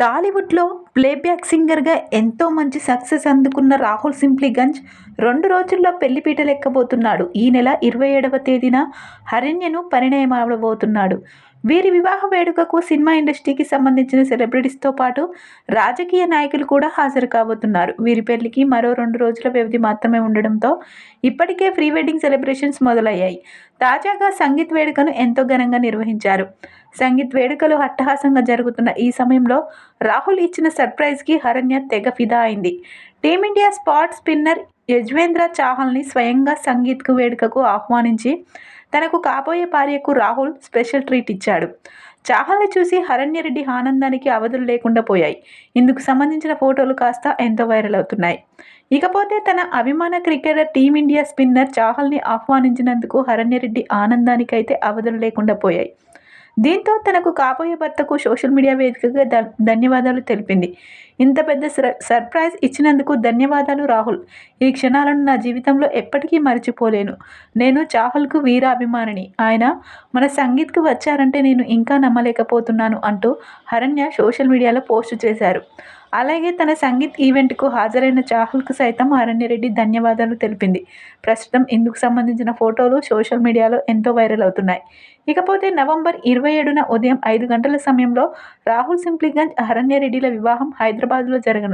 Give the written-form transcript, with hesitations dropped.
టాలీవుడ్‌లో ప్లేబ్యాక్ సింగర్‌గా ఎంతో మంచి సక్సెస్ అందుకున్న రాహుల్ సింప్లీగంజ్ 2 రోజుల్లో పెళ్లిపీటలెక్కబోతున్నాడు. ఈ నెల 27వ తేదీన హరిణ్యను పరిణయమవబోతున్నాడు. వీరి వివాహ వేడుకకు సినిమా ఇండస్ట్రీకి సంబంధించిన సెలబ్రిటీస్‌తో పాటు రాజకీయ నాయకులు కూడా హాజరు కాబోతున్నారు. వీరి పెళ్లికి మరో 2 రోజుల వ్యవధి మాత్రమే ఉండడంతో ఇప్పటికే ప్రీ వెడ్డింగ్ సెలబ్రేషన్స్ మొదలయ్యాయి. తాజాగా సంగీత్ వేడుకను ఎంతో ఘనంగా నిర్వహించారు. సంగీత్ వేడుకలు అట్టహాసంగా జరుగుతున్న ఈ సమయంలో రాహుల్ ఇచ్చిన సర్ప్రైజ్‌కి హరణ్య తెగ ఫిదా అయింది. టీమిండియా స్పాట్ స్పిన్నర్ యజ్వేంద్ర చాహల్‌ని స్వయంగా సంగీత్ వేడుకకు ఆహ్వానించి తనకు కాబోయే భార్యకు రాహుల్ స్పెషల్ ట్రీట్ ఇచ్చాడు. చాహల్‌ని చూసి హరణ్యరెడ్డి ఆనందానికి అవధులు లేకుండా పోయాయి. ఇందుకు సంబంధించిన ఫోటోలు కాస్త ఎంతో వైరల్ అవుతున్నాయి. ఇకపోతే తన అభిమాన క్రికెటర్ టీమిండియా స్పిన్నర్ చాహల్‌ని ఆహ్వానించినందుకు హరణ్యరెడ్డి ఆనందానికైతే అవధులు లేకుండా పోయాయి. దీంతో తనకు కాబోయే భర్తకు సోషల్ మీడియా వేదికగా ధన్యవాదాలు తెలిపింది. ఇంత పెద్ద సర్ప్రైజ్ ఇచ్చినందుకు ధన్యవాదాలు రాహుల్. ఈ క్షణాలను నా జీవితంలో ఎప్పటికీ మర్చిపోలేను. నేను చాహల్‌కు వీరాభిమానిని. ఆయన మన సంగీత్‌కు వచ్చారంటే నేను ఇంకా నమ్మలేకపోతున్నాను అంటూ హరణ్య సోషల్ మీడియాలో పోస్టు చేశారు. అలాగే తన సంగీత్ ఈవెంట్‌కు హాజరైన చాహల్‌కు సైతం హరణ్యరెడ్డి ధన్యవాదాలు తెలిపింది. ప్రస్తుతం ఇందుకు సంబంధించిన ఫోటోలు సోషల్ మీడియాలో ఎంతో వైరల్ అవుతున్నాయి. ఇకపోతే నవంబర్ 27న ఉదయం 5 గంటల సమయంలో రాహుల్ సింప్లీగంజ్, హరణ్యరెడ్డిల వివాహం హైదరాబాద్‌లో జరగనుంది.